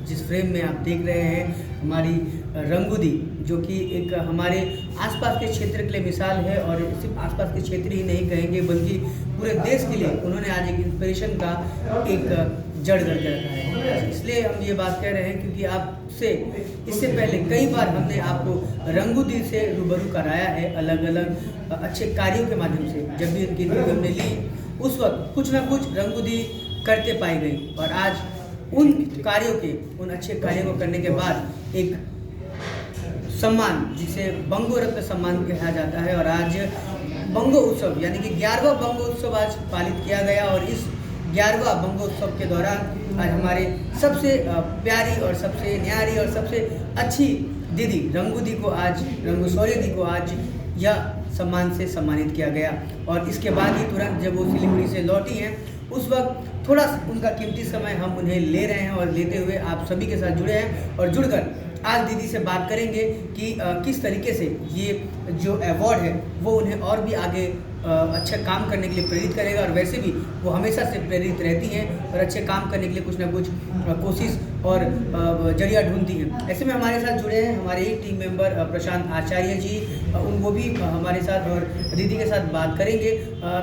जिस फ्रेम में आप देख रहे हैं हमारी रंगूदी, जो कि एक हमारे आसपास के क्षेत्र के लिए मिसाल है, और सिर्फ आसपास के क्षेत्र ही नहीं कहेंगे बल्कि पूरे देश के लिए उन्होंने आज एक इंस्पिरेशन का एक जड़ करके रखा है। इसलिए हम ये बात कह रहे हैं क्योंकि आपसे इससे पहले कई बार हमने आपको रंगूदी से रूबरू कराया है अलग अलग अच्छे कार्यों के माध्यम से। जब भी उनकी इंटरव्यू हमने ली उस वक्त कुछ ना कुछ रंगूदी करते पाई गई, और आज उन कार्यों के, उन अच्छे कार्यों को करने के बाद एक सम्मान जिसे बंगो रत्न सम्मान कहा जाता है, और आज बंगो उत्सव यानी कि 11वां बंगो उत्सव आज पालित किया गया। और इस 11वां बंगो उत्सव के दौरान आज हमारे सबसे प्यारी और सबसे न्यारी और सबसे अच्छी दीदी रंगूदी को, आज रंगूशौर्य दी को आज यह सम्मान से सम्मानित किया गया। और इसके बाद ही तुरंत जब वो सिलीगुड़ी से लौटी हैं उस वक्त थोड़ा उनका कीमती समय हम उन्हें ले रहे हैं, और लेते हुए आप सभी के साथ जुड़े हैं और जुड़कर आज दीदी से बात करेंगे कि किस तरीके से ये जो अवार्ड है वो उन्हें और भी आगे अच्छा काम करने के लिए प्रेरित करेगा। और वैसे भी वो हमेशा से प्रेरित रहती हैं और अच्छे काम करने के लिए कुछ ना कुछ कोशिश और जरिया ढूंढती हैं। ऐसे में हमारे साथ जुड़े हैं हमारे एक टीम मेंबर प्रशांत आचार्य जी, वो भी हमारे साथ और दीदी के साथ बात करेंगे।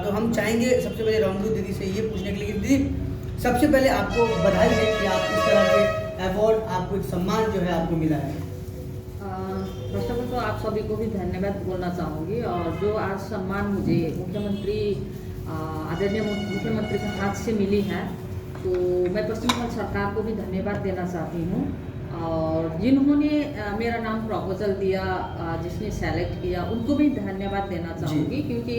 तो हम चाहेंगे सबसे पहले रंगू दीदी से ये पूछने के लिए कि दीदी सबसे पहले आपको बधाई है कि आप इस तरह के अवार्ड, आपको एक सम्मान जो है आपको मिला है। फर्स्ट ऑफ ऑल तो आप सभी को भी धन्यवाद बोलना चाहूँगी, और जो आज सम्मान मुझे मुख्यमंत्री आदरणीय मुख्यमंत्री के हाथ से मिली है, तो मैं पश्चिम बंगाल सरकार को भी धन्यवाद देना चाहती हूँ, और जिन्होंने मेरा नाम प्रपोजल दिया, जिसने सेलेक्ट किया, उनको भी धन्यवाद देना चाहूँगी, क्योंकि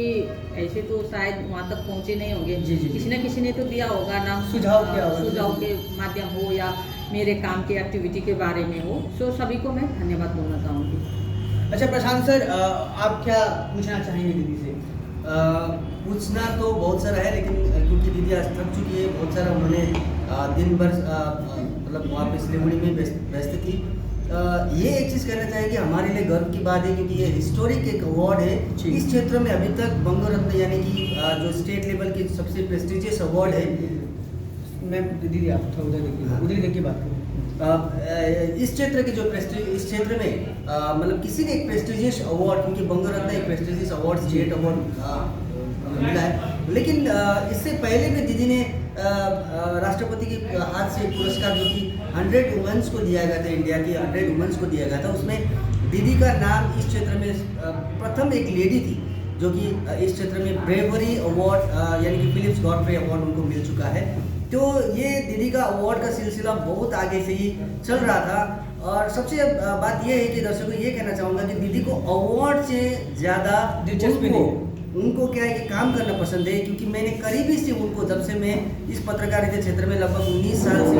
ऐसे तो शायद वहाँ तक पहुँचे नहीं होंगे। किसी न किसी ने तो दिया होगा नाम, सुझाव के माध्यम हो या मेरे काम की एक्टिविटी के बारे में हो। सो सभी को मैं धन्यवाद बोलना चाहूँगी। अच्छा प्रशांत सर, आप क्या पूछना चाहेंगे दीदी से? पूछना तो बहुत सारा है, लेकिन क्योंकि दीदी आज थक चुकी है, बहुत सारा उन्होंने दिन भर मतलब वहाँ पे सिलीगुड़ी में व्यस्त थी। ये एक चीज़ कहना चाहेंगे, हमारे लिए गर्व की बात है क्योंकि ये हिस्टोरिक एक अवार्ड है इस क्षेत्र में। अभी तक बंगो रत्न यानी कि जो स्टेट लेवल की सबसे प्रेस्टिजियस अवार्ड है। मैं दीदी आप थोड़ा उधर देखिए बात करें। इस क्षेत्र के जो इस क्षेत्र में मतलब किसी ने एक प्रेस्टिजियस अवार्ड, क्योंकि बंगो रत्न एक प्रेस्टिजियस अवार्ड, स्टेट अवार्ड मिला है। लेकिन इससे पहले भी दीदी ने राष्ट्रपति के हाथ से पुरस्कार जो कि 100 वुमेन्स को दिया गया था, इंडिया की 100 वुमेन्स को दिया गया था, उसमें दीदी का नाम इस क्षेत्र में प्रथम एक लेडी थी जो कि इस क्षेत्र में ब्रेवरी अवार्ड यानी कि फिलिप्स गॉडफ्रे अवार्ड उनको मिल चुका है। तो ये दीदी का अवार्ड का सिलसिला बहुत आगे से ही चल रहा था। और सबसे बात यह है कि दर्शकों को ये कहना चाहूँगा कि दीदी को अवार्ड से ज़्यादा दिलचस्पी उनको क्या है कि काम करना पसंद है, क्योंकि मैंने करीबी से उनको, जब से मैं इस पत्रकारिता क्षेत्र में लगभग 19 साल से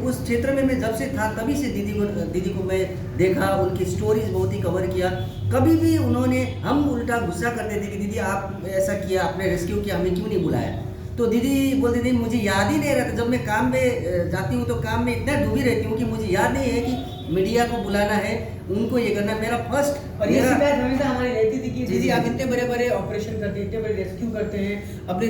उस क्षेत्र में मैं जब से था तभी से दीदी को मैं देखा, उनकी स्टोरीज बहुत ही कवर किया। कभी भी उन्होंने, हम उल्टा गुस्सा करते थे कि दीदी आप ऐसा किया, आपने रेस्क्यू किया, हमें क्यों नहीं बुलाया, तो दीदी बोलती थी मुझे याद ही नहीं रहता। जब मैं काम में जाती हूँ तो काम में इतना डूबी रहती हूँ कि मुझे याद नहीं है कि मीडिया को बुलाना है, उनको ये करना। मेरा फर्स्ट और ये शिकायत हमेशा हमारी रहती थी कि दीदी आप इतने बड़े बड़े ऑपरेशन करते हैं, इतने बड़े रेस्क्यू करते हैं, अपने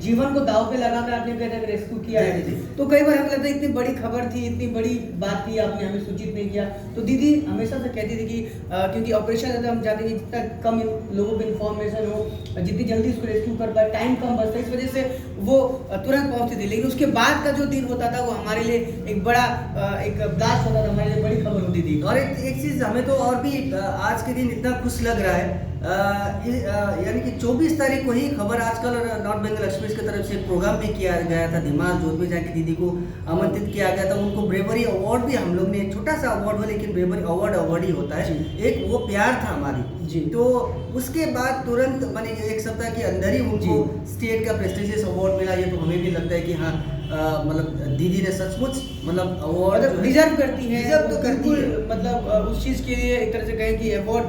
जीवन को दाव पे लगाकर आपने कहते हैं रेस्क्यू किया है। तो कई बार हमें लगता है इतनी बड़ी खबर थी, इतनी बड़ी बात थी, आपने हमें सूचित नहीं किया। तो दीदी हमेशा से कहती थी कि क्योंकि ऑपरेशन हम चाहते हैं जितना कम लोगों को इन्फॉर्मेशन हो, जितनी जल्दी उसको रेस्क्यू कर पाए, टाइम कम बचता है, इस वजह से वो तुरंत पहुंचती थी। लेकिन उसके बाद का जो दिन होता था वो हमारे लिए एक बड़ा एक ब्लास्ट होता था, हमारे लिए बड़ी खबर होती थी। और एक चीज़ हमें तो और भी आज के दिन इतना खुश लग रहा है, यानी कि 24 तारीख को ही खबर आजकल नॉर्थ बंगाल एक्सप्रेस की तरफ से प्रोग्राम भी किया गया था, दिमाग जोध में जाके दीदी को आमंत्रित किया गया था। उनको ब्रेवरी अवार्ड भी हम लोग ने, छोटा सा अवार्ड हो लेकिन ब्रेवरी अवार्ड ही होता है, एक वो प्यार था हमारी जी। तो उसके बाद तुरंत मैंने एक सप्ताह के अंदर ही उनको स्टेट का प्रेस्टिजियस अवार्ड मिला। ये तो हमें भी लगता है कि हाँ मतलब दीदी ने सचमुच मतलब अवार्ड डिजर्व करती है, डिजर्व तो करती है। मतलब उस चीज़ के लिए एक तरह से कहें कि अवार्ड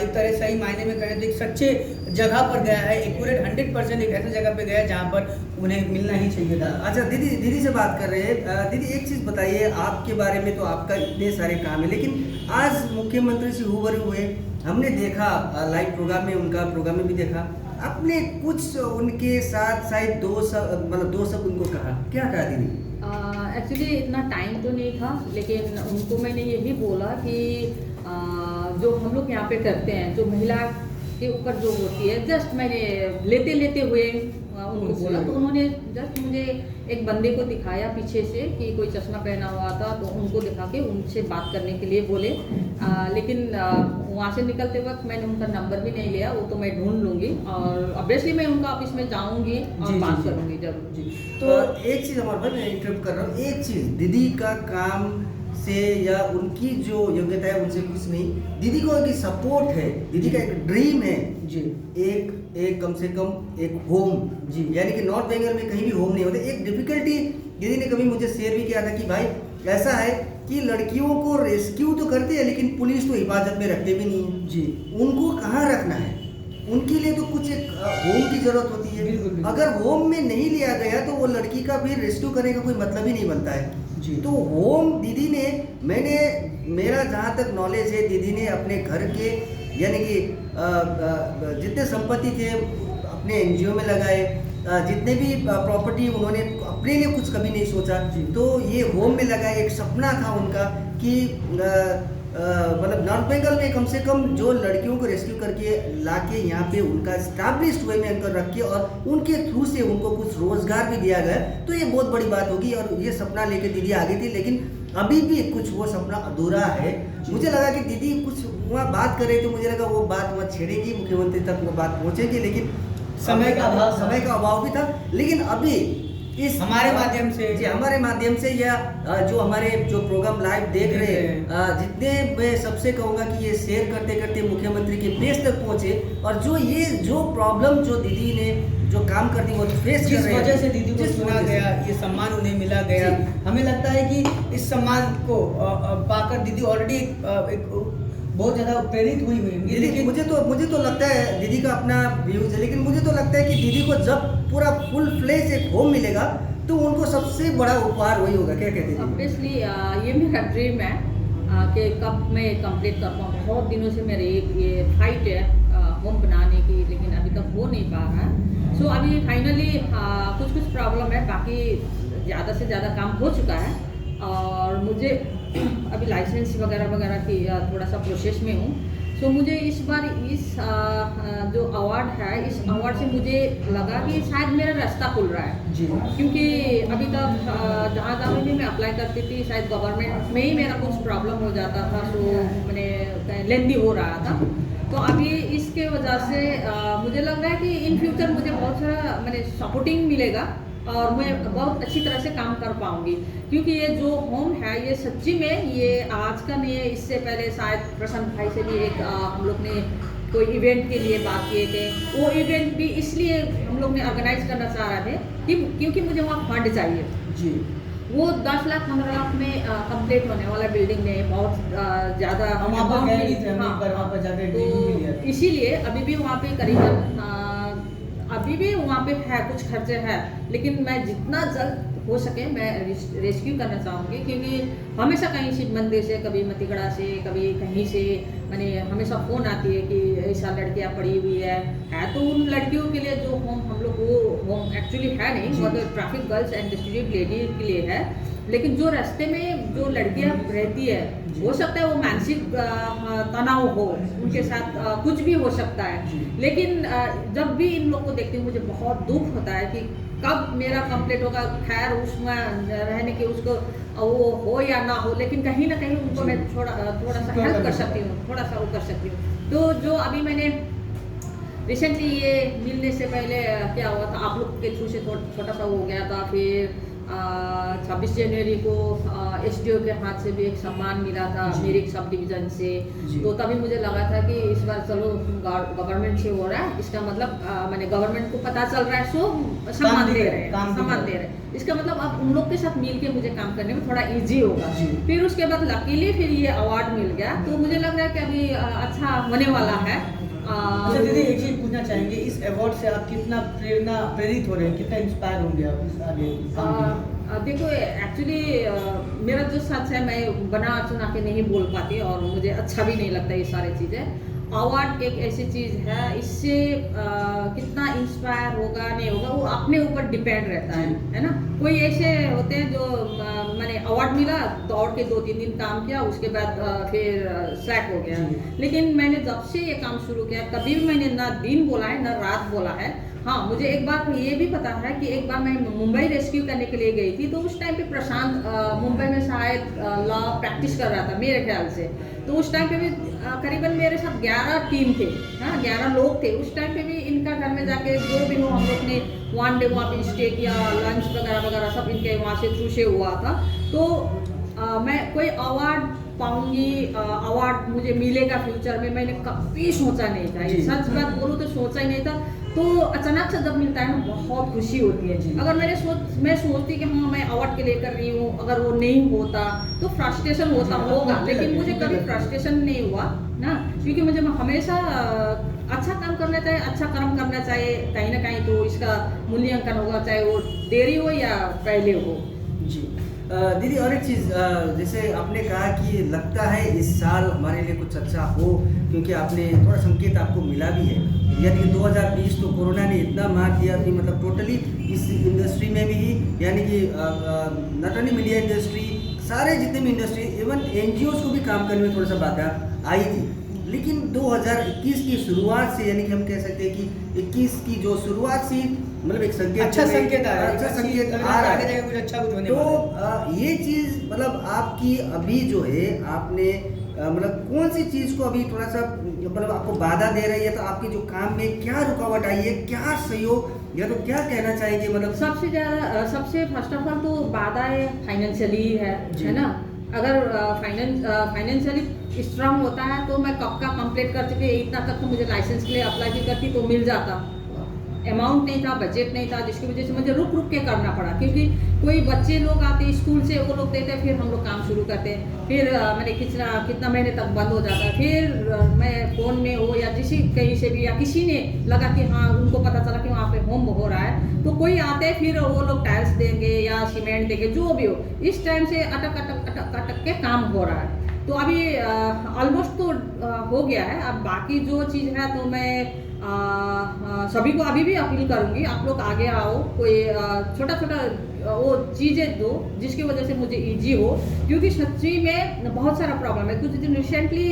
एक तरह सही मायने में कहें तो एक सच्चे जगह पर गया है, एक्यूरेट 100% एक ऐसे जगह पे गया है जहाँ पर उन्हें मिलना ही चाहिए था। अच्छा दीदी से बात कर रहे हैं। दीदी एक चीज़ बताइए, आपके बारे में तो आपका इतने सारे काम है, लेकिन आज मुख्यमंत्री से रूबरू हुए, हमने देखा लाइव प्रोग्राम में, उनका प्रोग्राम में भी देखा, आपने कुछ उनके साथ शायद दो शब्द उनको कहा, क्या कहा दीदी? एक्चुअली इतना टाइम तो नहीं था, लेकिन उनको मैंने यही बोला कि जो हम लोग यहाँ पे करते हैं, जो महिला के ऊपर जो होती है, जस्ट मैंने लेते लेते हुए उनको बोला, तो उन्होंने जस्ट मुझे एक बंदे को दिखाया पीछे से कि कोई चश्मा पहना हुआ था, तो उनको दिखा के उनसे बात करने के लिए बोले। लेकिन वहाँ से निकलते वक्त मैंने उनका नंबर भी नहीं लिया, वो तो मैं ढूंढ लूँगी और ऑब्वियसली मैं उनका ऑफिस में जाऊँगी और बात करूँगी जरूर। जी। तो एक चीज़ हमारे भाई, मैं इंटरप्ट कर रहा हूँ, एक चीज़ दीदी का काम से या उनकी जो योग्यता है उनसे कुछ नहीं, दीदी को एक सपोर्ट है, दीदी का एक ड्रीम है जी, एक कम से कम एक होम जी, यानी कि नॉर्थ बंगाल में कहीं भी होम नहीं होते। एक डिफिकल्टी दीदी ने कभी मुझे शेयर भी किया था कि भाई ऐसा है कि लड़कियों को रेस्क्यू तो करते हैं लेकिन पुलिस तो हिफाजत में रखते भी नहीं है जी, उनको कहाँ रखना है, उनके लिए तो कुछ एक होम की जरूरत होती है। बिल्कुल। अगर होम में नहीं लिया गया तो वो लड़की का भी रेस्क्यू करने का कोई मतलब ही नहीं बनता है जी। तो होम दीदी ने, मेरा जहाँ तक नॉलेज है, दीदी ने अपने घर के यानी कि जितने संपत्ति थे अपने एनजीओ में लगाए, जितने भी प्रॉपर्टी उन्होंने अपने लिए कुछ कभी नहीं सोचा, तो ये होम में लगाए। एक सपना था उनका कि मतलब नॉर्थ बंगाल में कम से कम जो लड़कियों को रेस्क्यू करके लाके यहाँ पे उनका स्टैब्लिश्ड वे में अंकर रखे और उनके थ्रू से उनको कुछ रोजगार भी दिया गया, तो ये बहुत बड़ी बात होगी। और ये सपना लेके दीदी आगे थी, लेकिन अभी भी कुछ वो सपना अधूरा है। मुझे लगा कि दीदी कुछ वहाँ बात करे तो मुझे लगा वो बात वहाँ छेड़ेगी, मुख्यमंत्री तक वो बात पहुँचेगी, लेकिन समय का अभाव भी था। लेकिन अभी इस हमारे माध्यम से जी, हमारे माध्यम से या जो हमारे जो प्रोग्राम लाइव देख रहे हैं, जितने मैं सबसे कहूँगा कि ये शेयर करते करते मुख्यमंत्री के पेज तक पहुँचे और जो प्रॉब्लम जो दीदी ने जो काम करती वो फेस कर जिस रहे हैं, वजह से दीदी को चुना गया, ये सम्मान उन्हें मिला गया, हमें लगता है कि इस सम्मान को पाकर दीदी ऑलरेडी एक बहुत ज़्यादा प्रेरित हुई है। लेकिन मुझे तो लगता है दीदी का अपना व्यूज है, लेकिन मुझे तो लगता है कि दीदी को जब पूरा फुल फ्लेज एक होम मिलेगा तो उनको सबसे बड़ा उपहार वही होगा। क्या कहते हैं? ऑब्वियसली ये मेरा ड्रीम है कि कब मैं कंप्लीट कर पाऊँ। बहुत दिनों से मेरे ये फाइट है होम बनाने की, लेकिन अभी तक हो नहीं पा रहा है। सो अभी फाइनली कुछ प्रॉब्लम है, बाकी ज़्यादा से ज़्यादा काम हो चुका है और मुझे अभी लाइसेंस वगैरह की थोड़ा सा प्रोसेस में हूँ। सो मुझे इस बार इस जो अवार्ड है, इस अवार्ड से मुझे लगा कि शायद मेरा रास्ता खुल रहा है जी, क्योंकि अभी तक जहाँ भी मैं अप्लाई करती थी शायद गवर्नमेंट में ही मेरा कुछ प्रॉब्लम हो जाता था, तो मैंने लेंदी हो रहा था। तो अभी इसके वजह से मुझे लग रहा है कि इन फ्यूचर मुझे बहुत सारा मैंने सपोर्टिंग मिलेगा और मैं बहुत अच्छी तरह से काम कर पाऊंगी, क्योंकि ये जो होम है ये सच्ची में ये आज का नहीं है। इससे पहले शायद प्रशांत भाई से भी एक हम लोग ने कोई इवेंट के लिए बात किए थे। वो इवेंट भी इसलिए हम लोग ने ऑर्गेनाइज करना चाह रहे थे क्योंकि मुझे वहाँ फंड चाहिए जी। वो 10 लाख 15 लाख में कंप्लीट होने वाला बिल्डिंग ने बहुत ज़्यादा हम वहाँ पर गए भी थे, हम एक बार वहाँ पर जाकर इंटरव्यू भी लिया था। इसीलिए अभी भी वहाँ पे करीबन अभी भी वहाँ पे है कुछ खर्चे हैं, लेकिन मैं जितना जल्द हो सके मैं रेस्क्यू करना चाहूँगी, क्योंकि हमेशा कहीं शिव मंदिर से, कभी मतिगड़ा से, कभी कहीं से मैंने हमेशा फ़ोन आती है कि ऐसा लड़कियाँ पड़ी हुई है तो उन लड़कियों के लिए जो होम हम लोग वो होम एक्चुअली है नहीं, वो तो traffic girls and distribute lady के लिए है। लेकिन जो रास्ते में जो लड़कियाँ रहती है, हो सकता है वो मानसिक तनाव हो, उनके साथ कुछ भी हो सकता है, लेकिन जब भी इन लोग को देखती हूँ मुझे बहुत दुख होता है कि कब मेरा कंप्लीट होगा। खैर उसमें रहने के उसको वो हो या ना हो, लेकिन कहीं ना कहीं उनको मैं थोड़ा सा हेल्प कर सकती हूँ, थोड़ा सा वो कर सकती हूँ। तो जो अभी मैंने रिसेंटली ये मिलने से पहले क्या हुआ था, आप लोग के थ्रू से छोटा सा हो गया था, फिर 26 जनवरी को SDO के हाथ से भी एक सम्मान मिला था मेरे सब डिवीज़न से। तो तभी मुझे लगा था कि इस बार चलो गवर्नमेंट से हो रहा है, इसका मतलब मैंने गवर्नमेंट को पता चल रहा है, सो सम्मान दे रहे हैं। इसका मतलब अब उन लोग के साथ मिल के मुझे काम करने में थोड़ा ईजी होगा। फिर उसके बाद लकीली फिर ये अवार्ड मिल गया, तो मुझे लग रहा है कि अभी अच्छा होने वाला है। अच्छा दीदी, एक चीज पूछना चाहेंगे, इस अवार्ड से आप कितना प्रेरित हो रहे हैं, कितना इंस्पायर होंगे आप इस आगे काम के लिए? देखो एक्चुअली मेरा जो सच है मैं बना चुना के नहीं बोल पाती और मुझे अच्छा भी नहीं लगता ये सारी चीज़ें। अवार्ड एक ऐसी चीज़ है, इससे कितना इंस्पायर होगा नहीं होगा वो अपने ऊपर डिपेंड रहता है ना। कोई ऐसे होते हैं जो अवार्ड मिला, दौड़ के 2-3 दिन काम किया, उसके बाद फिर सैक हो गया। लेकिन मैंने जब से ये काम शुरू किया, कभी भी मैंने ना दिन बोला है ना रात बोला है। हाँ, मुझे एक बात ये भी पता है कि एक बार मैं मुंबई रेस्क्यू करने के लिए गई थी, तो उस टाइम पे प्रशांत मुंबई में शायद लॉ प्रैक्टिस कर रहा था मेरे ख्याल से। तो उस टाइम पे भी करीबन मेरे साथ 11 टीम थे, हाँ 11 लोग थे। उस टाइम पे भी इनका घर में जाके जो भी हो, हम लोग ने 1 डे वहाँ पे स्टे किया, लंच वगैरह वगैरह सब इनके वहाँ से थ्रू से हुआ था। तो मैं कोई अवार्ड पाऊंगी, अवार्ड मुझे मिलेगा फ्यूचर में, मैंने कभी सोचा नहीं था। ये सच बात बोलूँ तो सोचा ही नहीं था। तो अचानक से जब मिलता है ना, बहुत खुशी होती है। अगर मैं सोचती कि हाँ मैं अवार्ड के लिए कर रही हूँ, अगर वो नहीं होता तो फ्रस्ट्रेशन होगा, लेकिन मुझे कभी फ्रस्ट्रेशन नहीं हुआ ना, क्योंकि मुझे हमेशा अच्छा काम करना चाहिए, अच्छा कर्म करना चाहिए। कहीं ना कहीं तो इसका मूल्यांकन होगा, चाहे वो देरी हो या पहले हो। जी दीदी, और एक चीज़, जैसे आपने कहा कि लगता है इस साल हमारे लिए कुछ अच्छा हो, क्योंकि आपने थोड़ा संकेत आपको मिला भी है। यानी कि 2020 तो कोरोना ने इतना मार दिया कि मतलब टोटली इस इंडस्ट्री में भी, यानी कि नॉट ओनली मीडिया इंडस्ट्री, सारे जितने भी इंडस्ट्री, इवन NGOs को भी काम करने में थोड़ा सा बाधा आई थी। लेकिन 2021 की शुरुआत से, यानी कि हम कह सकते हैं कि 21 की जो शुरुआत से मतलब एक संकेत, अच्छा संकेत आ रहा है, अच्छा संकेत आगे आ रहा है। जाएगा कुछ अच्छा कुछ होने तो वाला है। ये चीज़ मतलब आपकी अभी जो है, आपने मतलब कौन सी चीज़ को अभी थोड़ा सा मतलब आपको बाधा दे रही है, तो आपके जो काम में क्या रुकावट आई है, क्या सहयोग, या तो क्या कहना चाहेंगे मतलब? सबसे फर्स्ट ऑफ ऑल तो बाधा है फाइनेंशियली है ना। अगर फाइनेंशियली स्ट्रांग होता है तो मैं कब का कंप्लीट कर चुकी, इतना तक तो मुझे लाइसेंस के लिए अप्लाई भी करती तो मिल जाता। अमाउंट नहीं था, बजट नहीं था, जिसकी वजह से मुझे रुक के करना पड़ा, क्योंकि कोई बच्चे लोग आते स्कूल से, वो लोग देते, फिर हम लोग काम शुरू करते, फिर मैंने कितना महीने तक बंद हो जाता। फिर मैं फ़ोन में हो या कहीं से भी, या किसी ने लगा कि हाँ उनको पता चला कि वहाँ पे होम हो रहा है, तो कोई आते, फिर वो लोग टाइल्स देंगे या सीमेंट देंगे, जो भी हो। इस टाइम से अटक के काम हो रहा है। तो अभी ऑलमोस्ट तो हो गया है। अब बाकी जो चीज़ है तो मैं सभी को अभी भी अपील करूंगी, आप लोग आगे आओ, कोई छोटा वो चीज़ें दो जिसकी वजह से मुझे इजी हो, क्योंकि सच्ची में बहुत सारा प्रॉब्लम है। कुछ दिन रिसेंटली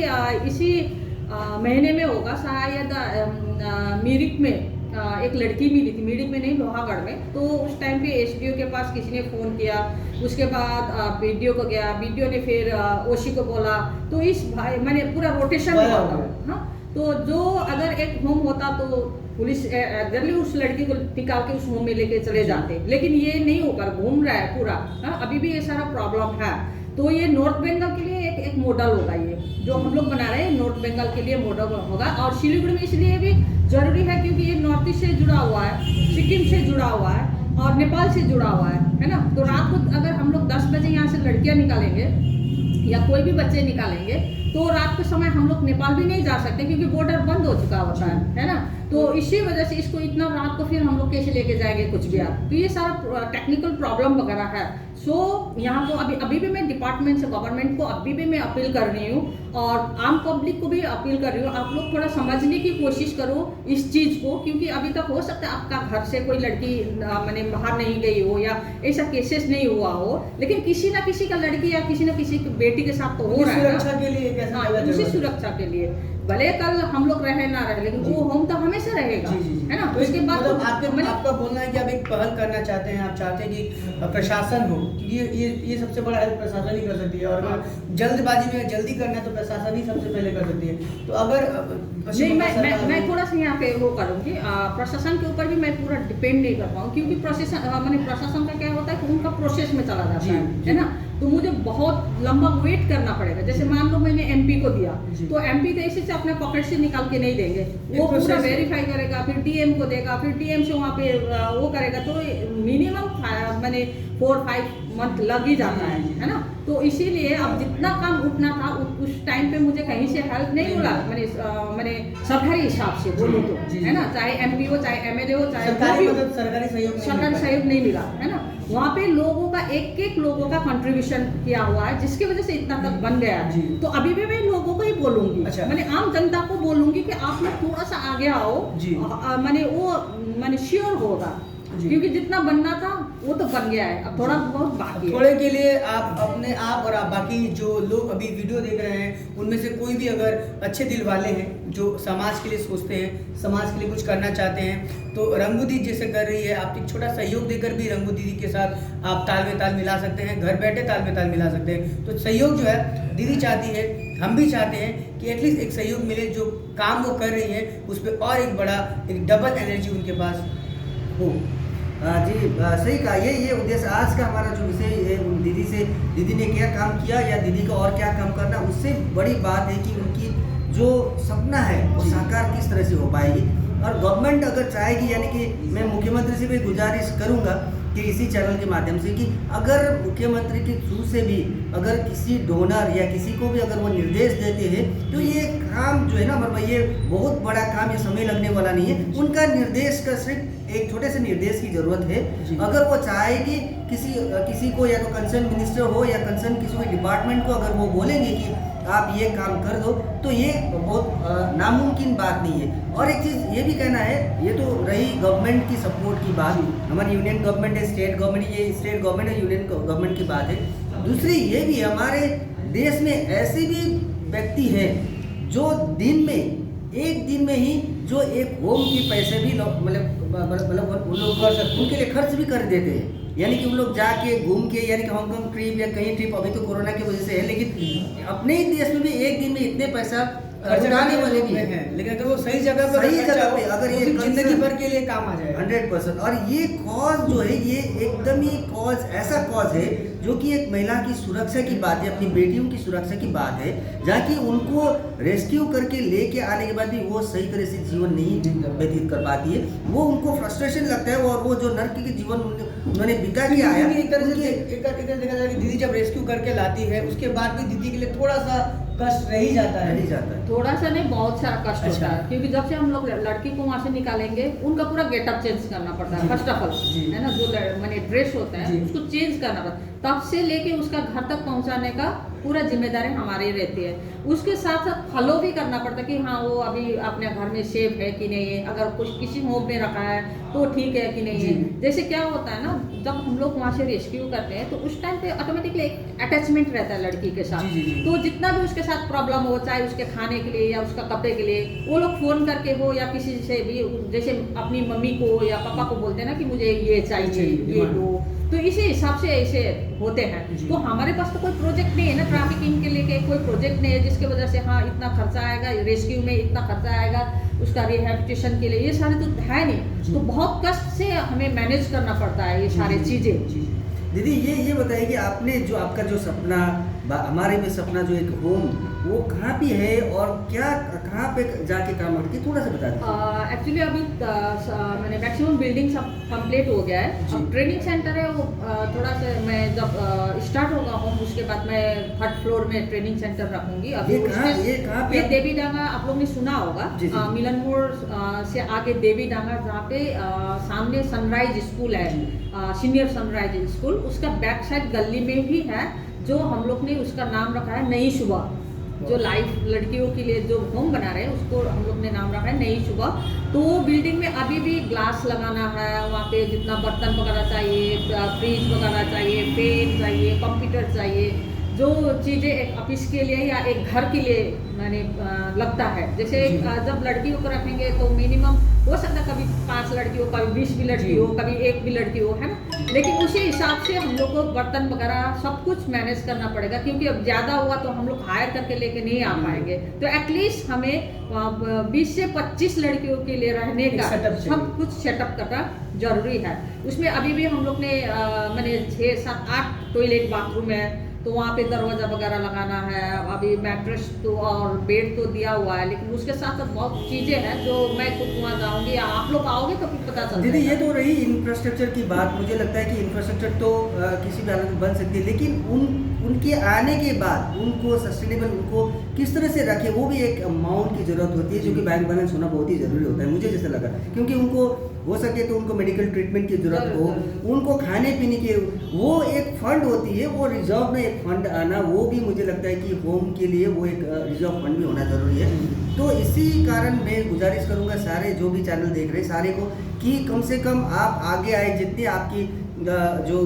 इसी महीने में होगा शायद, मिरिक में एक लड़की मिली थी, मिरिक में नहीं लोहागढ़ में। तो उस टाइम पे SDO के पास किसी ने फ़ोन किया, उसके बाद BDO को गया, BDO ने फिर OC को बोला, तो इस भाई मैंने पूरा रोटेशन हुआ था। हाँ, तो जो अगर एक होम होता तो पुलिस जल्दी उस लड़की को निकाल के उस होम में लेके चले जाते, लेकिन ये नहीं होकर घूम रहा है पूरा। हाँ, अभी भी ये सारा प्रॉब्लम है। तो ये नॉर्थ बंगाल के लिए एक मॉडल होगा, ये जो हम लोग बना रहे हैं नॉर्थ बंगाल के लिए मॉडल होगा। और सिलीगुड़ी में इसलिए भी जरूरी है क्योंकि ये नॉर्थ ईस्ट से जुड़ा हुआ है, सिक्किम से जुड़ा हुआ है और नेपाल से जुड़ा हुआ है ना। तो रात को अगर हम लोग 10 बजे यहाँ से लड़कियाँ निकालेंगे या कोई भी बच्चे निकालेंगे, तो रात के समय हम लोग नेपाल भी नहीं जा सकते, क्योंकि बॉर्डर बंद हो चुका होता है ना। तो इसी वजह से इसको इतना रात को फिर हम लोग कैसे लेके जाएंगे कुछ भी आप। तो ये सारा टेक्निकल प्रॉब्लम वगैरह है। सो यहाँ को अभी भी मैं डिपार्टमेंट से, गवर्नमेंट को अभी भी मैं अपील कर रही हूँ, और आम पब्लिक को भी अपील कर रही हूँ, आप लोग थोड़ा समझने की कोशिश करो इस चीज़ को, क्योंकि अभी तक हो सकता है आपका घर से कोई लड़की मैंने बाहर नहीं गई हो या ऐसा केसेस नहीं हुआ हो, लेकिन किसी ना किसी का लड़की या किसी ना किसी की बेटी के साथ तो हो रहा है। सुरक्षा के लिए कैसा? हाँ, उसी सुरक्षा के लिए, भले कल हम लोग रहे ना रहे, लेकिन वो होम तो हमेशा रहेगा, है ना। तो उसके बाद मतलब आपका बोलना है कि आप एक पहल करना चाहते हैं, आप चाहते हैं कि प्रशासन हो, ये सबसे बड़ा हेल्प प्रशासन ही कर सकती है, और अगर जल्दबाजी में जल्दी करना है तो प्रशासन ही सबसे पहले कर सकती है। तो अगर नहीं, मैं थोड़ा सा यहाँ पे वो करूँगी, प्रशासन के ऊपर भी मैं पूरा डिपेंड नहीं कर पाऊँ, क्योंकि प्रशासन का क्या होता है कि उनका प्रोसेस में चला जाता है ना। तो मुझे बहुत लंबा वेट करना पड़ेगा। जैसे मान लो मैंने MP को दिया, तो MP तो ऐसे से अपने पॉकेट से निकाल के नहीं देंगे, वो पूरा वेरीफाई करेगा, फिर DM को देगा, फिर DM से वहाँ पे वो करेगा। तो मिनिमम मैंने 4-5 मंथ लग ही जाता है ना। तो इसीलिए अब जितना काम उठना था उस टाइम पे मुझे कहीं से हेल्प नहीं मिला, मैंने सरकारी हिसाब से बोलूँ तो, है ना, चाहे MP हो, चाहे MLA हो, चाहे सरकारी सहयोग नहीं मिला, है ना। वहाँ पे लोगों का एक लोगों का कंट्रीब्यूशन किया हुआ है, जिसकी वजह से इतना तक बन गया है। तो अभी भी मैं लोगों को ही बोलूंगी, मैंने आम जनता को बोलूंगी कि आप लोग थोड़ा सा आगे आओ, मैंने श्योर होगा, क्योंकि जितना बनना था वो तो बन गया है, अब थोड़ा बहुत बाकी है। थोड़े के लिए आप अपने आप और आप बाकी जो लोग अभी वीडियो देख रहे हैं उनमें से कोई भी अगर अच्छे दिल वाले हैं जो समाज के लिए सोचते हैं, समाज के लिए कुछ करना चाहते हैं, तो रंगू दीदी जैसे कर रही है, आप एक छोटा सहयोग देकर भी रंगू दीदी के साथ आप ताल में ताल मिला सकते हैं, घर बैठे ताल में ताल मिला सकते हैं। तो सहयोग जो है दीदी चाहती है, हम भी चाहते हैं कि एटलीस्ट एक सहयोग मिले, जो काम वो कर रही है उस पर और एक बड़ा एक डबल एनर्जी उनके पास हो। जी सही कहा। ये उद्देश्य आज का हमारा जो विषय है, उन दीदी ने क्या काम किया या दीदी को और क्या काम करना, उससे बड़ी बात है कि उनकी जो सपना है वो साकार किस तरह से हो पाएगी। और गवर्नमेंट अगर चाहेगी, यानी कि मैं मुख्यमंत्री से भी गुजारिश करूंगा कि इसी चैनल के माध्यम से कि अगर मुख्यमंत्री के थ्रू से भी अगर किसी डोनर या किसी को भी अगर वो निर्देश देते हैं तो ये काम जो है ना अमर भाई, ये बहुत बड़ा काम, ये समय लगने वाला नहीं है। उनका निर्देश का सिर्फ एक छोटे से निर्देश की जरूरत है। अगर वो चाहेगी किसी को, या तो कंसर्न मिनिस्टर हो या कंसर्न किसी भी डिपार्टमेंट को, अगर वो बोलेंगे कि आप ये काम कर दो, तो ये बहुत नामुमकिन बात नहीं है। और एक चीज़ ये भी कहना है, ये तो रही गवर्नमेंट की सपोर्ट की बात, हमारी यूनियन गवर्नमेंट है, स्टेट गवर्नमेंट, ये स्टेट गवर्नमेंट है, यूनियन गवर्नमेंट की बात है। दूसरी ये भी हमारे देश में ऐसे भी व्यक्ति हैं जो एक दिन में ही जो एक होम की पैसे भी मतलब उन लोग उनके लिए खर्च भी कर देते हैं। यानी कि उन लोग जाके घूम के, यानी कि हांगकांग ट्रिप या कहीं ट्रिप, अभी तो कोरोना की वजह से है, लेकिन अपने ही देश में भी एक दिन में इतने पैसा खर्चाने वाले भी हैं। लेकिन अगर वो सही जगह पर पे अगर ये जिंदगी भर के लिए काम आ जाए 100%। और ये कॉज जो है, ये एकदम ही कॉज ऐसा कॉज है जो कि एक महिला की सुरक्षा की बात है, अपनी बेटियों की सुरक्षा की बात है, जहाँ की उनको रेस्क्यू करके लेके आने के बाद भी वो सही तरह से जीवन नहीं व्यतीत कर पाती है। वो उनको फ्रस्ट्रेशन लगता है, और वो जो नर्क के जीवन उन्होंने बिता के आया, एक तरह से देखा जाए कि दीदी जब रेस्क्यू करके लाती है उसके बाद भी दीदी के लिए थोड़ा सा कष्ट रह ही जाता है। थोड़ा सा नहीं, बहुत सारा कष्ट होता है, क्योंकि जब से हम लोग लड़की को वहाँ से निकालेंगे उनका पूरा गेटअप चेंज करना पड़ता है, फर्स्ट ऑफ ऑल है ना, जो मैंने ड्रेस होता है उसको चेंज करना पड़ता है, तब से लेके उसका घर तक पहुँचाने का पूरा जिम्मेदारी हमारी रहती है। उसके साथ साथ फॉलो भी करना पड़ता है कि हाँ वो अभी अपने घर में सेफ है कि नहीं है, अगर कुछ किसी होम में रखा है तो ठीक है कि नहीं है। जैसे क्या होता है ना, जब हम लोग वहाँ से रेस्क्यू करते हैं तो उस टाइम पे ऑटोमेटिकली एक अटैचमेंट रहता है लड़की के साथ। तो जितना भी उसके साथ प्रॉब्लम हो, चाहे उसके खाने के लिए या उसका कपड़े के लिए, वो लोग फोन करके हो या किसी से भी, जैसे अपनी मम्मी को या पापा को बोलते हैं ना कि मुझे ये चाहिए, ये दो, तो इसी हिसाब से ऐसे होते हैं। तो हमारे पास तो कोई प्रोजेक्ट नहीं है ना, ट्रैफिकिंग के लिए कोई प्रोजेक्ट नहीं है जिसके वजह से हाँ इतना खर्चा आएगा, रेस्क्यू में इतना खर्चा आएगा, उसका रिहेबिलिटेशन के लिए, ये सारे तो है नहीं। तो बहुत कष्ट से हमें मैनेज करना पड़ता है ये सारी चीज़ें। दीदी ये बताइए कि आपने जो आपका जो सपना, हमारे में सपना जो एक होम, वो कहाँ पे है और क्या कहाँ पे जाके काम करती है, थोड़ा सा बता दीजिए। एक्चुअली अभी मैंने मैक्सिमम बिल्डिंग सब कंप्लीट हो गया है। अब ट्रेनिंग सेंटर है वो थोड़ा सा, मैं जब स्टार्ट होगा होम उसके बाद मैं थर्ड फ्लोर में ट्रेनिंग सेंटर रखूंगी। अभी ये देवी डांगा आप लोग ने सुना होगा, मिलन मोड़ से आगे देवी डांगा, जहाँ पे सामने सनराइज स्कूल है, सीनियर सनराइज स्कूल, उसका बैक साइड गली में भी है, जो हम लोग ने उसका नाम रखा है नई सुबह। जो लाइफ लड़कियों के लिए जो होम बना रहे हैं उसको हम लोग ने नाम रखा है नई सुबह। तो बिल्डिंग में अभी भी ग्लास लगाना है, वहाँ पे जितना बर्तन वगैरह चाहिए, फ्रिज वगैरह चाहिए, पेन चाहिए, कंप्यूटर चाहिए, जो चीज़ें एक ऑफिस के लिए या एक घर के लिए मैंने लगता है। जैसे जब लड़कियों को रखेंगे तो मिनिमम हो सकता है कभी 5 लड़की हो, कभी 20 भी लड़की हो, कभी 1 भी लड़की हो, है ना। लेकिन उसी हिसाब से हम लोग को बर्तन वगैरह सब कुछ मैनेज करना पड़ेगा, क्योंकि अब ज़्यादा हुआ तो हम लोग हायर करके लेके नहीं आ पाएंगे। तो एटलीस्ट हमें 20 से 25 लड़कियों के लिए रहने का सब कुछ सेटअप करना जरूरी है। उसमें अभी भी हम लोग ने मैंने 6, 7, 8 टॉयलेट बाथरूम है, तो वहाँ पे दरवाजा वगैरह लगाना है। अभी मैट्रेस तो और बेड तो दिया हुआ है, लेकिन उसके साथ साथ बहुत चीज़ें हैं जो मैं खुद वहाँ जाऊँगी, आप लोग आओगे तो फिर पता चलता है। दीदी ये तो रही इंफ्रास्ट्रक्चर की बात। मुझे लगता है कि इंफ्रास्ट्रक्चर तो किसी भी हालत में बन सकती है, लेकिन उनके आने के बाद उनको सस्टेनेबल, उनको किस तरह से रखें, वो भी एक अमाउंट की ज़रूरत होती है, जो कि बैंक बैलेंस होना बहुत ही ज़रूरी होता है, मुझे जैसा लगा। क्योंकि उनको हो सके तो उनको मेडिकल ट्रीटमेंट की ज़रूरत हो, उनको खाने पीने की, वो एक फंड होती है, वो रिजर्व में एक फंड आना, वो भी मुझे लगता है कि होम के लिए वो एक रिजर्व फंड भी होना ज़रूरी है। तो इसी कारण मैं गुजारिश करूँगा सारे जो भी चैनल देख रहे हैं सारे को, कि कम से कम आप आगे आए, जितनी आपकी जो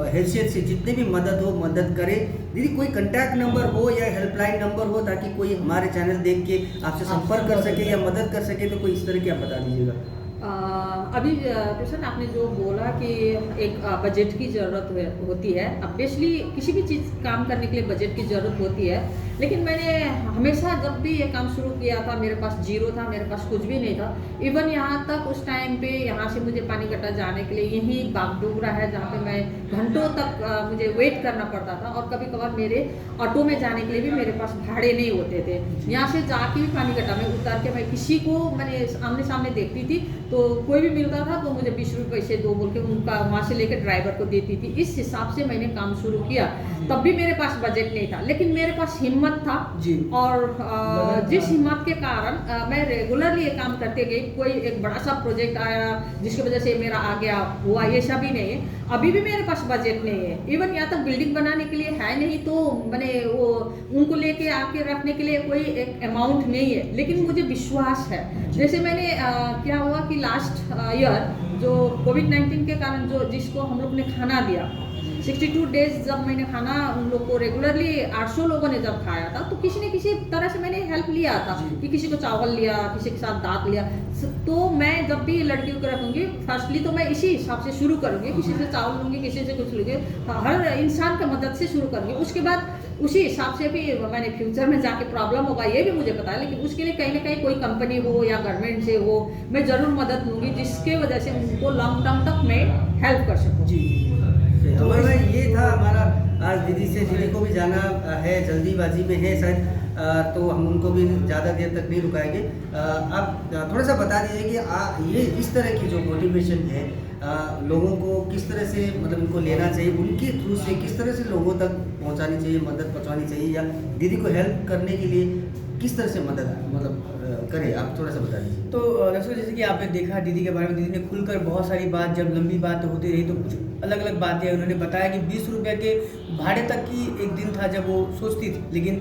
हैसियत से जितने भी मदद हो मदद करे। दीदी कोई कांटेक्ट नंबर हो या हेल्पलाइन नंबर हो ताकि कोई हमारे चैनल देख के आपसे संपर्क कर सके या मदद कर सके, तो कोई इस तरह की आप बता दीजिएगा। अभी प्रश्न आपने जो बोला कि एक बजट की ज़रूरत होती है। ऑब्वियसली किसी भी चीज़ काम करने के लिए बजट की ज़रूरत होती है, लेकिन मैंने हमेशा जब भी ये काम शुरू किया था मेरे पास जीरो था, मेरे पास कुछ भी नहीं था। इवन यहाँ तक उस टाइम पे यहाँ से मुझे पानीगट्टा जाने के लिए यही बागडोगरा है जहाँ पे मैं घंटों तक मुझे वेट करना पड़ता था, और कभी कभार मेरे ऑटो में जाने के लिए भी मेरे पास भाड़े नहीं होते थे। यहाँ से जाके भी पानीगट्टा में उतार के मैं किसी को मैंने आमने सामने देखती थी तो कोई भी मिलता था तो मुझे 20 रुपये पैसे दो बोल के उनका वहाँ से लेकर ड्राइवर को देती थी। इस हिसाब से मैंने काम शुरू किया। तब भी मेरे पास बजट नहीं था, लेकिन मेरे पास हिम्मत था जी। और जिस हिम्मत के कारण मैं रेगुलरली ये काम करते गई। कोई एक बड़ा सा प्रोजेक्ट आया जिसकी वजह से मेरा आ गया हुआ, ये सब भी नहीं है। अभी भी मेरे पास बजट नहीं है, इवन यहाँ तक बिल्डिंग बनाने के लिए है नहीं, तो मैंने वो उनको लेके आके रखने के लिए कोई एक अमाउंट नहीं है, लेकिन मुझे विश्वास है। जैसे मैंने क्या हुआ कि लास्ट ईयर जो कोविड-19 के कारण जो जिसको हम लोग ने खाना दिया 62 डेज, जब मैंने खाना उन लोग को रेगुलरली 800 लोगों ने जब खाया था, तो किसी न किसी तरह से मैंने हेल्प लिया था कि किसी को चावल लिया, किसी के साथ दाल लिया। तो मैं जब भी लड़कियों को रखूँगी फर्स्टली तो मैं इसी हिसाब से शुरू करूँगी, किसी से चावल लूँगी, किसी से कुछ लूँगी, हर इंसान की मदद से शुरू करूँगी। उसके बाद उसी हिसाब से भी मैंने फ्यूचर में जाके प्रॉब्लम होगा ये भी मुझे पता है, लेकिन उसके लिए कहीं ना कहीं कोई कंपनी हो या गवर्नमेंट से हो, मैं ज़रूर मदद लूँगी जिसके वजह से उनको लॉन्ग टर्म तक मैं हेल्प कर सकूँ। जी। तो भाई ये था हमारा आज दीदी से। दीदी को भी जाना है, जल्दीबाजी में है शायद, तो हम उनको भी ज़्यादा देर तक नहीं रुकाएंगे। आप थोड़ा सा बता दीजिए कि ये इस तरह की जो मोटिवेशन है लोगों को किस तरह से मतलब इनको लेना चाहिए, उनके थ्रू से किस तरह से लोगों तक पहुंचानी चाहिए, मदद पहुंचानी चाहिए, या दीदी को हेल्प करने के लिए किस तरह से मदद मतलब करें, आप थोड़ा सा बता दीजिए। तो दर्शकों, जैसे कि आपने देखा दीदी के बारे में, दीदी ने खुलकर बहुत सारी बात, जब लंबी बात होती रही तो कुछ अलग अलग बातें उन्होंने बताया कि 20 रुपये के भाड़े तक की एक दिन था जब वो सोचती थी, लेकिन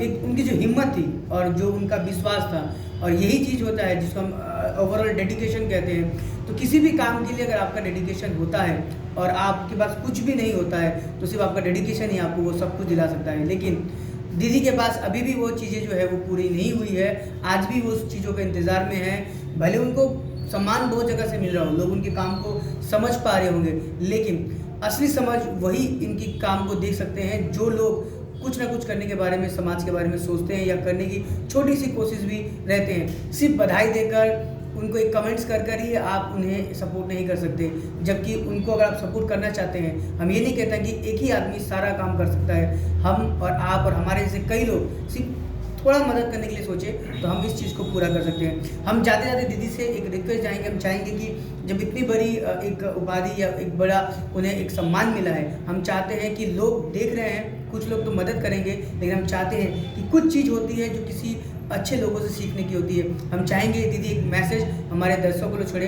एक उनकी जो हिम्मत थी और जो उनका विश्वास था, और यही चीज़ होता है जिसको हम ओवरऑल डेडिकेशन कहते हैं। तो किसी भी काम के लिए अगर आपका डेडिकेशन होता है और आपके पास कुछ भी नहीं होता है, तो सिर्फ आपका डेडिकेशन ही आपको वो सब कुछ दिला सकता है। लेकिन दीदी के पास अभी भी वो चीज़ें जो है वो पूरी नहीं हुई है, आज भी वो उस चीज़ों के इंतज़ार में है। भले उनको सम्मान बहुत जगह से मिल रहा हो, लोग उनके काम को समझ पा रहे होंगे, लेकिन असली समझ वही इनकी काम को देख सकते हैं जो लोग कुछ ना कुछ करने के बारे में, समाज के बारे में सोचते हैं या करने की छोटी सी कोशिश भी रहते हैं। सिर्फ बधाई देकर, उनको एक कमेंट्स कर कर ही आप उन्हें सपोर्ट नहीं कर सकते, जबकि उनको अगर आप सपोर्ट करना चाहते हैं, हम ये नहीं कहते कि एक ही आदमी सारा काम कर सकता है। हम और आप और हमारे जैसे कई लोग सिर्फ थोड़ा मदद करने के लिए सोचे तो हम इस चीज़ को पूरा कर सकते हैं। हम जाते जाते दीदी से एक रिक्वेस्ट जाएंगे, हम चाहेंगे कि जब इतनी बड़ी एक उपाधि या एक बड़ा उन्हें एक सम्मान मिला है, हम चाहते हैं कि लोग देख रहे हैं, कुछ लोग तो मदद करेंगे, लेकिन हम चाहते हैं कि कुछ चीज़ होती है जो किसी अच्छे लोगों से सीखने की होती है। हम चाहेंगे दीदी एक मैसेज हमारे दर्शकों को छोड़े।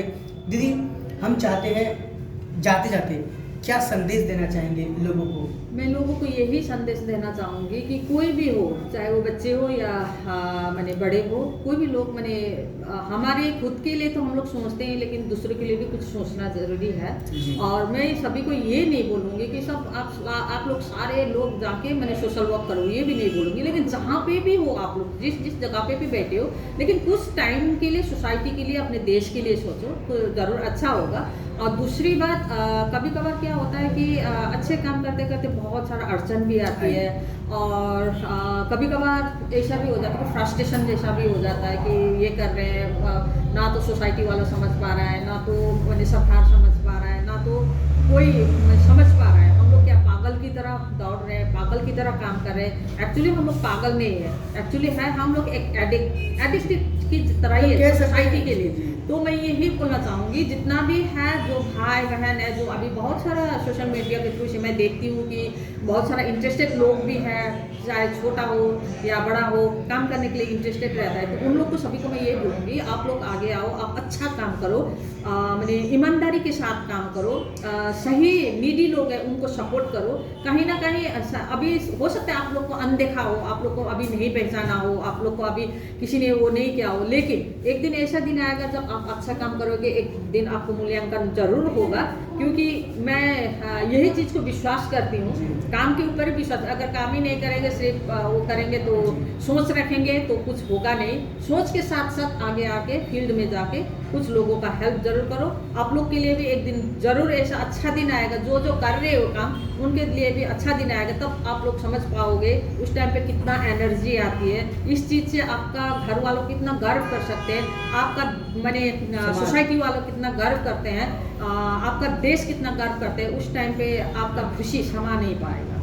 दीदी, हम चाहते हैं जाते जाते क्या संदेश देना चाहेंगे लोगों को? मैं लोगों को यही संदेश देना चाहूँगी कि कोई भी हो, चाहे वो बच्चे हो या मैंने बड़े हो, कोई भी लोग मैंने हमारे खुद के लिए तो हम लोग सोचते हैं, लेकिन दूसरों के लिए भी कुछ सोचना ज़रूरी है। और मैं सभी को ये नहीं बोलूँगी कि सब आप लोग सारे लोग जाके मैंने सोशल वर्क करो, ये भी नहीं बोलूँगी, लेकिन जहाँ पे भी हो आप लोग, जिस जगह पे भी बैठे हो, लेकिन कुछ टाइम के लिए सोसाइटी के लिए, अपने देश के लिए सोचो तो ज़रूर अच्छा होगा। और दूसरी बात, कभी कभार क्या होता है कि अच्छे काम करते करते बहुत सारा अड़चन भी आती है, और कभी कभार ऐसा भी हो जाता है कि फ्रस्ट्रेशन जैसा भी हो जाता है कि ये कर रहे हैं, ना तो सोसाइटी वाला समझ पा रहा है, ना तो मैंने सरकार समझ पा रहा है, ना तो कोई समझ पा रहा है। हम लोग क्या पागल की तरह दौड़ रहे हैं, पागल की तरह काम कर रहे हैं। एक्चुअली हम लोग पागल नहीं है, एक्चुअली है हम लोग एक एडिक्ट की तरह ही है सोसाइटी के लिए। तो मैं यही बोलना चाहूँगी, जितना भी है, जो भाई बहन है, जो अभी बहुत सारा सोशल मीडिया के थ्रू से मैं देखती हूँ कि बहुत सारा इंटरेस्टेड लोग भी हैं, चाहे छोटा हो या बड़ा हो, काम करने के लिए इंटरेस्टेड रहता है। तो उन लोग को सभी को मैं ये बोलूँगी, आप लोग आगे आओ, आप अच्छा काम करो, मैंने ईमानदारी के साथ काम करो, सही नीडी लोग हैं उनको सपोर्ट करो। कहीं ना कहीं अभी हो सकता है आप लोग को अनदेखा हो, आप लोग को अभी नहीं पहचाना हो, आप लोग को अभी किसी ने वो नहीं किया हो, लेकिन एक दिन ऐसा दिन आएगा जब आप अच्छा काम करोगे, एक दिन आपको मूल्यांकन जरूर होगा क्योंकि मैं यही चीज़ को विश्वास करती हूँ, काम के ऊपर ही विश्वास। अगर काम ही नहीं करेंगे, सिर्फ वो करेंगे तो सोच रखेंगे तो कुछ होगा नहीं। सोच के साथ साथ आगे आके फील्ड में जाके कुछ लोगों का हेल्प जरूर करो। आप लोग के लिए भी एक दिन जरूर ऐसा अच्छा दिन आएगा, जो जो कर रहे हो काम उनके लिए भी अच्छा दिन आएगा। तब आप लोग समझ पाओगे उस टाइम पे कितना एनर्जी आती है। इस चीज़ से आपका घर वालों कितना गर्व कर सकते हैं, आपका मैंने सोसाइटी वालों कितना गर्व करते हैं, आपका देश कितना गर्व करते हैं। उस टाइम पे आपका खुशी समा नहीं पाएगा।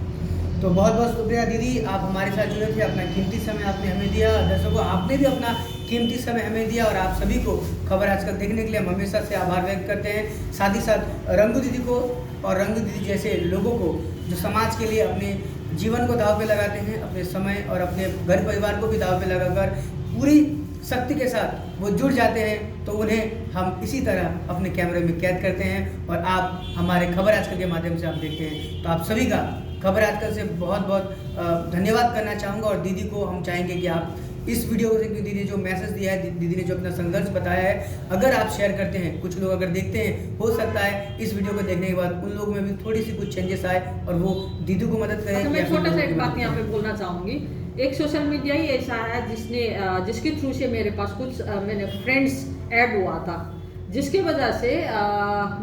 तो बहुत बहुत शुक्रिया दीदी, आप हमारे साथ जुड़े थे, अपना कीमती समय आपने हमें दिया। दर्शकों, आपने भी अपना कीमती समय हमें दिया और आप सभी को खबर आजकल देखने के लिए हम हमेशा से आभार व्यक्त करते हैं। साथ ही साथ रंगू दीदी को और रंगू दीदी जैसे लोगों को जो समाज के लिए अपने जीवन को दांव पे लगाते हैं, अपने समय और अपने घर परिवार को भी दांव पे लगाकर पूरी शक्ति के साथ वो जुड़ जाते हैं, तो उन्हें हम इसी तरह अपने कैमरे में कैद करते हैं और आप हमारे खबर आजकल के माध्यम से आप देखते हैं। तो आप सभी का खबर आजकल से बहुत बहुत धन्यवाद करना चाहूँगा और दीदी को हम चाहेंगे कि आप इस वीडियो से, दीदी ने जो मैसेज दिया है, दीदी ने जो अपना संघर्ष बताया है, अगर आप शेयर करते हैं, कुछ लोग अगर देखते हैं, हो सकता है इस वीडियो को देखने के बाद उन लोगों में भी थोड़ी सी कुछ चेंजेस आए और वो दीदी को मदद करें। मैं छोटा सा एक बात यहाँ पे बोलना चाहूँगी। एक सोशल मीडिया ही ऐसा है जिसके थ्रू से मेरे पास कुछ मैंने फ्रेंड्स ऐड हुआ था, जिसकी वजह से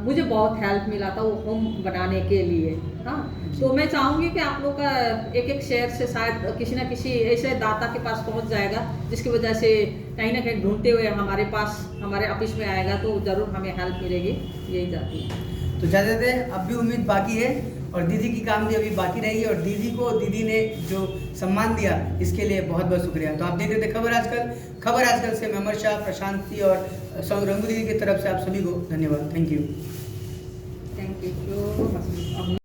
मुझे बहुत हेल्प मिला था वो होम बनाने के लिए। हाँ, तो मैं चाहूँगी कि आप लोग का एक एक शेयर से शायद किसी ना किसी ऐसे दाता के पास पहुँच जाएगा, जिसकी वजह से कहीं ना कहीं ढूंढते हुए हमारे पास, हमारे ऑफिस में आएगा, तो ज़रूर हमें हेल्प मिलेगी। यही चाहती है। तो ज़्यादा देर अब भी उम्मीद बाकी है और दीदी की काम भी अभी बाकी रहेगी और दीदी को दीदी ने जो सम्मान दिया इसके लिए बहुत बहुत शुक्रिया। तो आप देख रहे थे खबर आजकल से मैं अमर शाह, प्रशांति और रंगू दीदी की तरफ से आप सभी को धन्यवाद। Thank you. Thank you.